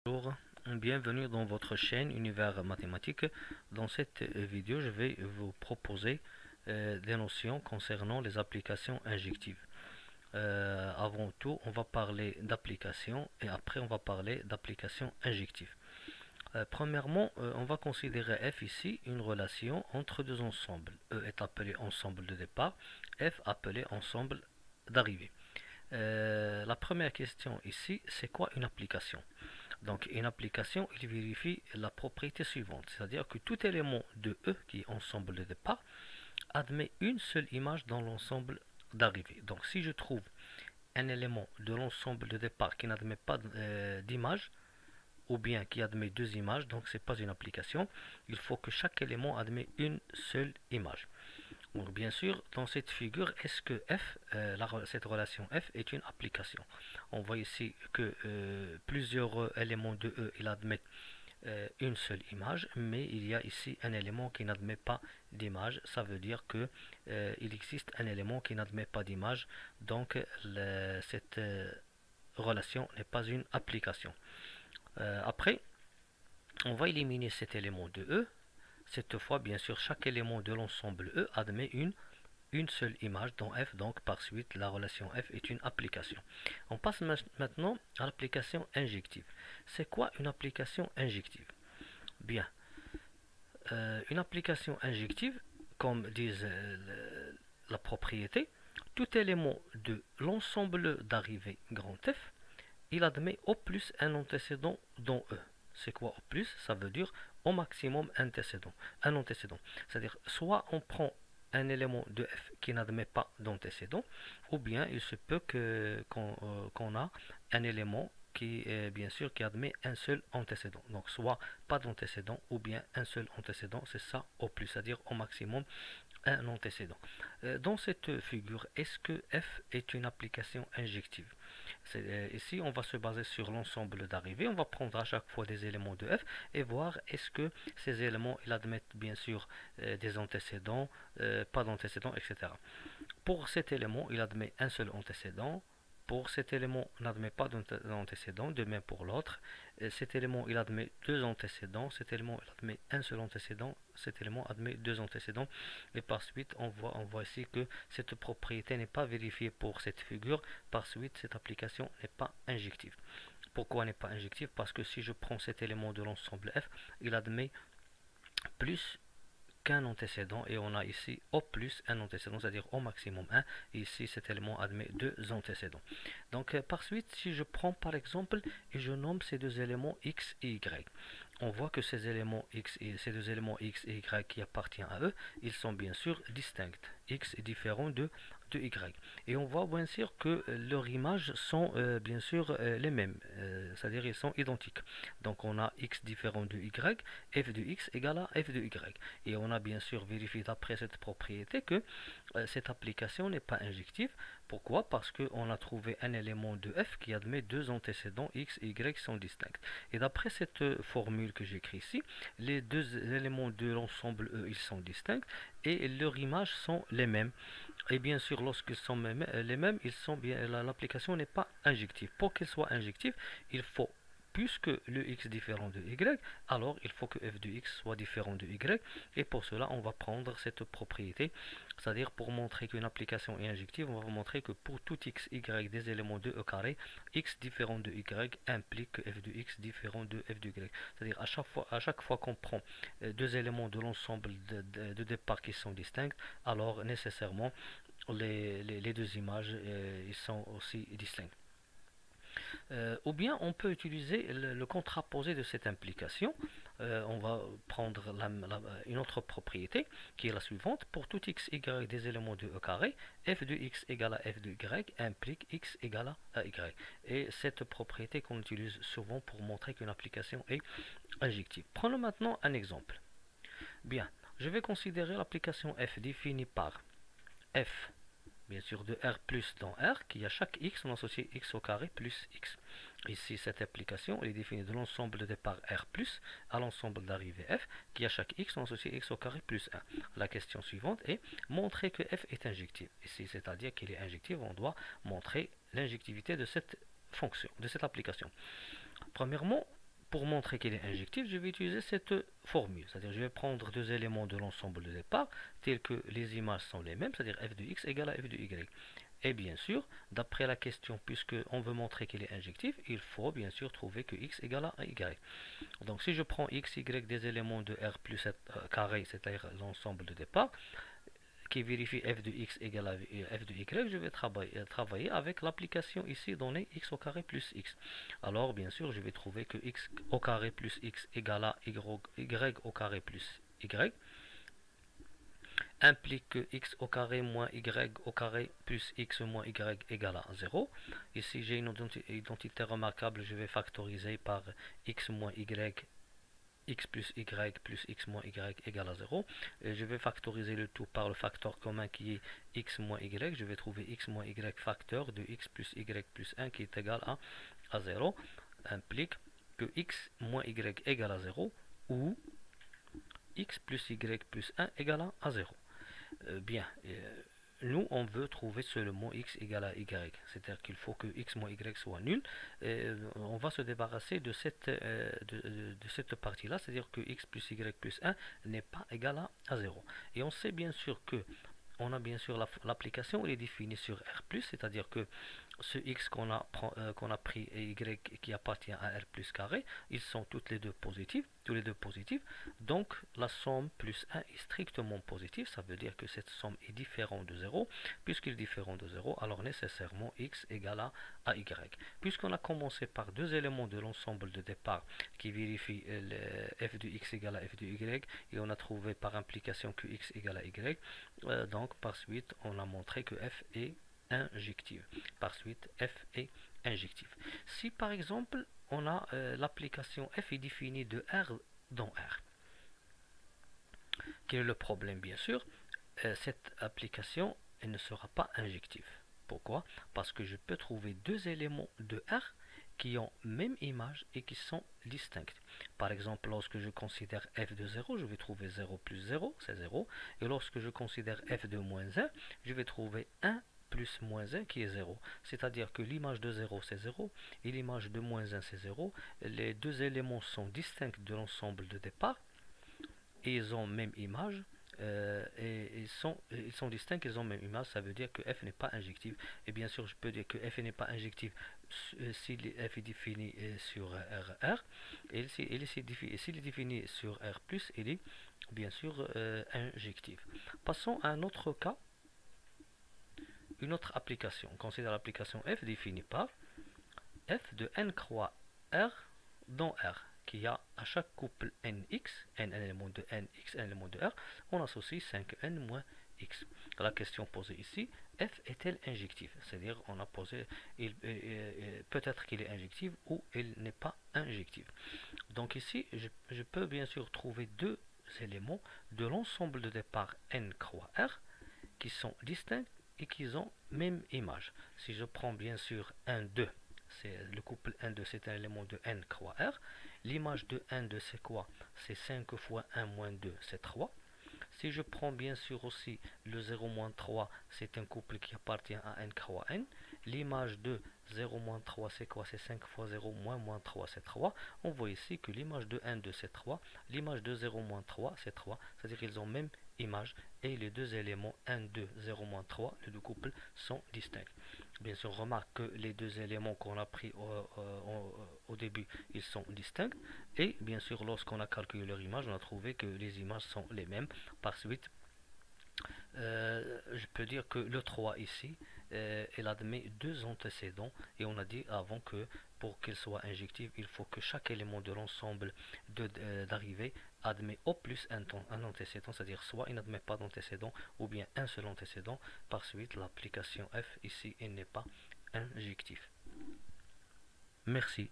Bonjour, bienvenue dans votre chaîne Univers Mathématique. Dans cette vidéo, je vais vous proposer des notions concernant les applications injectives. Avant tout, on va parler d'applications et après on va parler d'applications injectives. Premièrement, on va considérer F ici une relation entre deux ensembles. E est appelé ensemble de départ, F appelé ensemble d'arrivée. La première question ici, c'est quoi une application? Donc une application, il vérifie la propriété suivante, c'est-à-dire que tout élément de E qui est ensemble de départ admet une seule image dans l'ensemble d'arrivée. Donc si je trouve un élément de l'ensemble de départ qui n'admet pas d'image, ou bien qui admet deux images, donc ce n'est pas une application, il faut que chaque élément admet une seule image. Donc bien sûr, dans cette figure, est-ce que F, cette relation F est une application? On voit ici que plusieurs éléments de E, il admettent une seule image, mais il y a ici un élément qui n'admet pas d'image. Ça veut dire que il existe un élément qui n'admet pas d'image, donc cette relation n'est pas une application. Après, on va éliminer cet élément de E. Cette fois, bien sûr, chaque élément de l'ensemble E admet une seule image dans F, donc par suite, la relation F est une application. On passe maintenant à l'application injective. C'est quoi une application injective? Bien, une application injective, comme disent la propriété, tout élément de l'ensemble d'arrivée grand F, il admet au plus un antécédent dans E. C'est quoi au plus? Ça veut dire au maximum un antécédent. C'est-à-dire soit on prend un élément de F qui n'admet pas d'antécédent, ou bien il se peut qu'on a un élément qui est bien sûr qui admet un seul antécédent. Donc soit pas d'antécédent ou bien un seul antécédent, c'est ça au plus, c'est-à-dire au maximum un antécédent. Dans cette figure, est-ce que F est une application injective? Ici, on va se baser sur l'ensemble d'arrivée. On va prendre à chaque fois des éléments de F et voir est-ce que ces éléments ils admettent bien sûr des antécédents, pas d'antécédents, etc. Pour cet élément, il admet un seul antécédent. Pour cet élément, on n'admet pas d'antécédent, de même pour l'autre. Cet élément, il admet deux antécédents. Cet élément, il admet un seul antécédent. Cet élément admet deux antécédents. Et par suite, on voit ici que cette propriété n'est pas vérifiée pour cette figure. Par suite, cette application n'est pas injective. Pourquoi n'est pas injective? Parce que si je prends cet élément de l'ensemble F, il admet plus qu'un antécédent et on a ici au plus un antécédent, c'est-à-dire au maximum 1. Et ici, cet élément admet deux antécédents. Donc, par suite, si je prends par exemple et je nomme ces deux éléments x et y, on voit que ces éléments x et ces deux éléments x et y qui appartiennent à eux, ils sont bien sûr distincts. X est différent de y. Et on voit bien sûr que leurs images sont bien sûr les mêmes, c'est-à-dire ils sont identiques. Donc on a x différent de y, f de x égale à f de y. Et on a bien sûr vérifié d'après cette propriété que cette application n'est pas injective. Pourquoi? Parce qu'on a trouvé un élément de f qui admet deux antécédents x et y qui sont distincts. Et d'après cette formule que j'écris ici, les deux éléments de l'ensemble E, ils sont distincts et leurs images sont les mêmes. Et bien sûr, lorsqu'ils sont les mêmes, l'application n'est pas injective. Pour qu'elle soit injective, il faut, puisque le x est différent de y, alors il faut que f de x soit différent de y. Et pour cela, on va prendre cette propriété. C'est-à-dire, pour montrer qu'une application est injective, on va vous montrer que pour tout x, y des éléments de e carré, x différent de y implique que f de x différent de f de y. C'est-à-dire, à chaque fois qu'on prend deux éléments de l'ensemble de départ qui sont distincts, alors nécessairement, les deux images ils sont aussi distinctes. Ou bien on peut utiliser le contraposé de cette implication. On va prendre une autre propriété qui est la suivante. Pour tout x, y des éléments de e carré, f de x égale à f de y implique x égale à y. Et cette propriété qu'on utilise souvent pour montrer qu'une application est injective. Prenons maintenant un exemple. Bien, je vais considérer l'application f définie par f bien sûr de R plus dans R, qui à chaque x, on associe x au carré plus x. Ici, cette application elle est définie de l'ensemble de départ R plus à l'ensemble d'arrivée F, qui à chaque x, on associe x au carré plus 1. La question suivante est montrer que F est injective. Ici, c'est-à-dire qu'il est injectif, on doit montrer l'injectivité de cette fonction, de cette application. Premièrement, pour montrer qu'il est injectif, je vais utiliser cette formule. C'est-à-dire, je vais prendre deux éléments de l'ensemble de départ, tels que les images sont les mêmes, c'est-à-dire f de x égale à f de y. Et bien sûr, d'après la question, puisque on veut montrer qu'il est injectif, il faut bien sûr trouver que x égale à y. Donc si je prends x, y des éléments de R plus carré, c'est-à-dire l'ensemble de départ, qui vérifie f de x égale à f de y, je vais travailler avec l'application ici donnée x au carré plus x. Alors bien sûr, je vais trouver que x au carré plus x égale à y au carré plus y implique que x au carré moins y au carré plus x moins y égale à 0. Ici j'ai une identité remarquable, je vais factoriser par x moins y, x plus y plus x moins y égale à 0. Et je vais factoriser le tout par le facteur commun qui est x moins y. Je vais trouver x moins y facteur de x plus y plus 1 qui est égal à 0. Implique que x moins y égale à 0 ou x plus y plus 1 égale à 0. Bien, nous on veut trouver seulement x égale à y, c'est-à-dire qu'il faut que x moins y soit nul. On va se débarrasser de cette partie-là, c'est-à-dire que x plus y plus 1 n'est pas égal à 0. Et on sait bien sûr que on a bien sûr l'application, elle est définie sur R+, c'est-à-dire que ce x qu'on a pris et y qui appartient à R plus carré, ils sont tous les deux positifs, donc la somme plus 1 est strictement positive, ça veut dire que cette somme est différente de 0, puisqu'il est différent de 0, alors nécessairement x égale à y. Puisqu'on a commencé par deux éléments de l'ensemble de départ qui vérifient f de x égale à f de y, et on a trouvé par implication que x égale à y, donc par suite on a montré que f est injective. Par suite, f est injective. Si par exemple, on a l'application f est définie de R dans R. Quel est le problème? Bien sûr, cette application elle ne sera pas injective. Pourquoi? Parce que je peux trouver deux éléments de R qui ont même image et qui sont distincts. Par exemple, lorsque je considère f de 0, je vais trouver 0 plus 0, c'est 0. Et lorsque je considère f de moins 1, je vais trouver 1 plus moins 1 qui est 0. C'est-à-dire que l'image de 0 c'est 0 et l'image de moins 1 c'est 0. Les deux éléments sont distincts de l'ensemble de départ et ils ont même image. Et ils sont distincts, ils ont même image, ça veut dire que f n'est pas injective. Et bien sûr, je peux dire que f n'est pas injective si f est défini sur R, et s'il est défini sur R+, il est bien sûr injective. Passons à un autre cas. Une autre application, on considère l'application f définie par f de n croix R dans R, qui a à chaque couple nx, n élément de nx, n élément de R, on associe 5n moins x. La question posée ici, f est-elle injective? C'est-à-dire on a posé, peut-être qu'il est injectif ou il n'est pas injectif. Donc ici, je peux bien sûr trouver deux éléments de l'ensemble de départ n croix R qui sont distincts et qu'ils ont même image. Si je prends bien sûr 1, 2, c'est le couple 1, 2, c'est un élément de n croix R. L'image de 1, 2, c'est quoi? C'est 5 fois 1 moins 2, c'est 3. Si je prends bien sûr aussi le 0 moins 3, c'est un couple qui appartient à n croix n. L'image de 0 moins 3, c'est quoi? C'est 5 fois 0 moins 3, c'est 3. On voit ici que l'image de 1, 2, c'est 3. L'image de 0 moins 3, c'est 3. C'est-à-dire qu'ils ont même image et les deux éléments 1, 2, 0, 3, les deux couples sont distincts. Bien sûr, remarque que les deux éléments qu'on a pris au début, ils sont distincts. Et bien sûr, lorsqu'on a calculé leur image, on a trouvé que les images sont les mêmes. Par suite, je peux dire que le 3 ici, elle admet deux antécédents. Et on a dit avant que pour qu'elle soit injective, il faut que chaque élément de l'ensemble d'arrivée admet au plus un antécédent, c'est-à-dire soit il n'admet pas d'antécédent ou bien un seul antécédent. Par suite, l'application f ici, elle n'est pas injective. Merci.